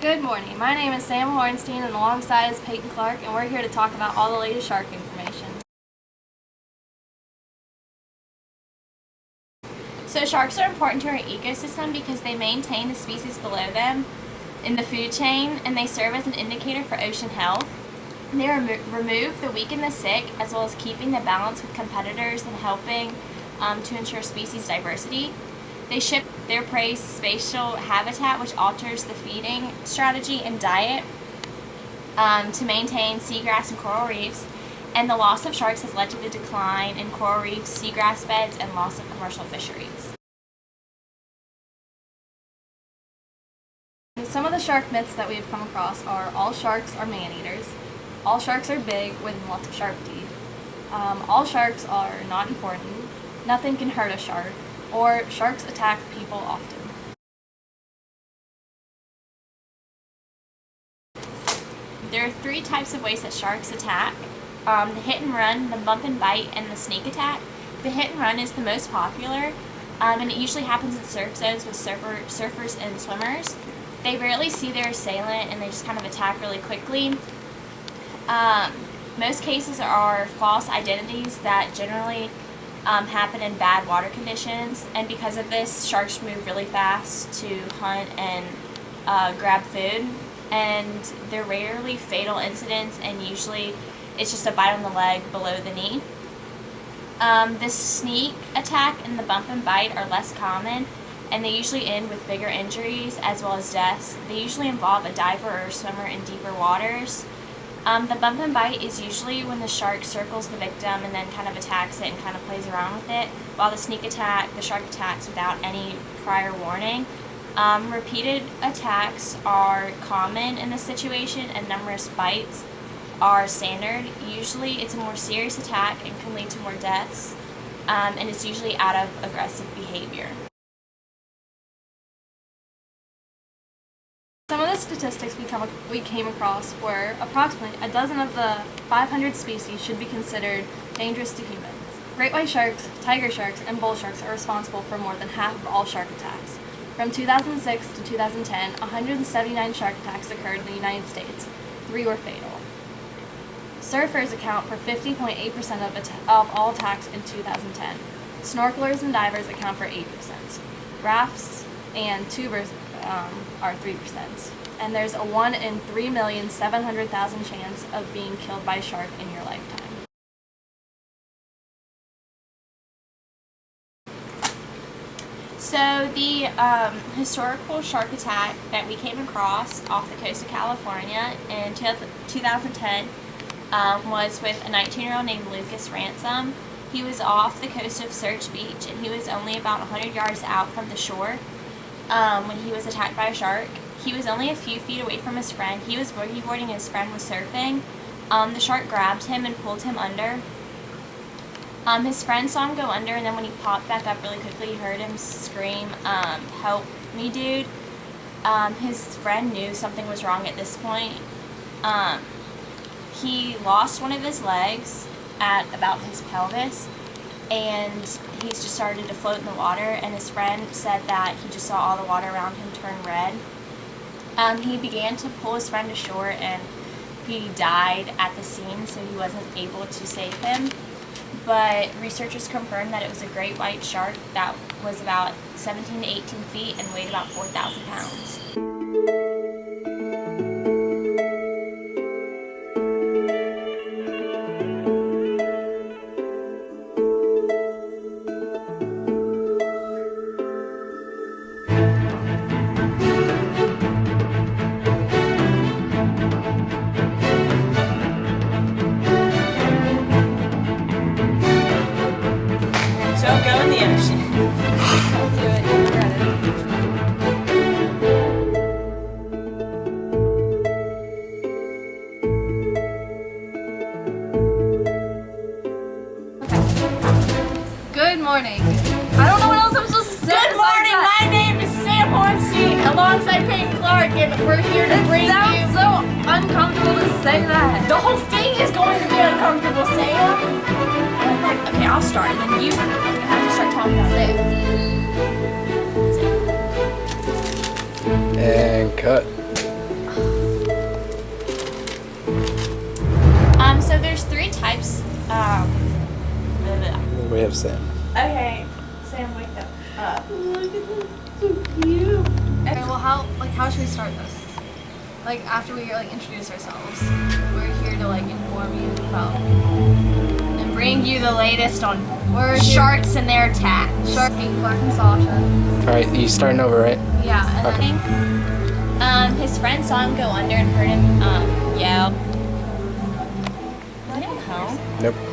Good morning. My name is Sam Hornstein, and alongside is Peyton Clark, and we're here to talk about all the latest shark information. So sharks are important to our ecosystem because they maintain the species below them in the food chain, and they serve as an indicator for ocean health. They remove the weak and the sick, as well as keeping the balance with competitors and helping to ensure species diversity. They shift their prey's spatial habitat, which alters the feeding strategy and diet to maintain seagrass and coral reefs. And the loss of sharks has led to the decline in coral reefs, seagrass beds, and loss of commercial fisheries. Some of the shark myths that we've come across are all sharks are man-eaters, all sharks are big with lots of sharp teeth, all sharks are not important, nothing can hurt a shark, or sharks attack people often. There are three types of ways that sharks attack: the hit and run, the bump and bite, and the snake attack. The hit and run is the most popular, and it usually happens in surf zones with surfers and swimmers. They rarely see their assailant and they just kind of attack really quickly. Most cases are false identities that generally happen in bad water conditions, and because of this, sharks move really fast to hunt and grab food, and they're rarely fatal incidents, and usually it's just a bite on the leg below the knee. The sneak attack and the bump and bite are less common, and they usually end with bigger injuries as well as deaths. They usually involve a diver or a swimmer in deeper waters. The bump and bite is usually when the shark circles the victim and then kind of attacks it and kind of plays around with it, while the sneak attack, the shark attacks without any prior warning. Repeated attacks are common in this situation, and numerous bites are standard. Usually it's a more serious attack and can lead to more deaths, and it's usually out of aggressive behavior. Some of the statistics we came across were approximately a dozen of the 500 species should be considered dangerous to humans. Great white sharks, tiger sharks, and bull sharks are responsible for more than half of all shark attacks. From 2006 to 2010, 179 shark attacks occurred in the United States. 3 were fatal. Surfers account for 50.8% of all attacks in 2010. Snorkelers and divers account for 8%. Rafts and tubers are 3%. And there's a 1 in 3,700,000 chance of being killed by a shark in your lifetime. So the historical shark attack that we came across off the coast of California in 2010 was with a 19-year-old named Lucas Ransom. He was off the coast of Search Beach, and he was only about 100 yards out from the shore when he was attacked by a shark. He was only a few feet away from his friend. He was boogie boarding, his friend was surfing. The shark grabbed him and pulled him under. His friend saw him go under, and then when he popped back up really quickly, he heard him scream, "Help me, dude." His friend knew something was wrong at this point. He lost one of his legs at about his pelvis, and he just started to float in the water, and his friend said that he just saw all the water around him turn red. He began to pull his friend ashore, and he died at the scene, so he wasn't able to save him. But researchers confirmed that it was a great white shark that was about 17 to 18 feet and weighed about 4,000 pounds. Don't go in the ocean. Don't do it, you'll regret it. Good morning. I don't know what else I'm supposed to say. Good morning, my name is Sam Hornstein, alongside Peyton Clark, and we're here to bring It sounds so uncomfortable to say that. The whole thing is going to be uncomfortable, Sam. Okay, I'll start, and then you have to start talking about it. And cut. We have Sam. Okay, Sam, wake up. Look at this, so cute. Okay, well, how should we start this? Like, after we, introduce ourselves. We're here to, inform you about... And bring you the latest on We're sharks and their attacks. Shark, Pink, Black, and Sasha. Alright, you starting over, right? Yeah, and Okay. then... His friend saw him go under and heard him, yell. Is he at home? Nope.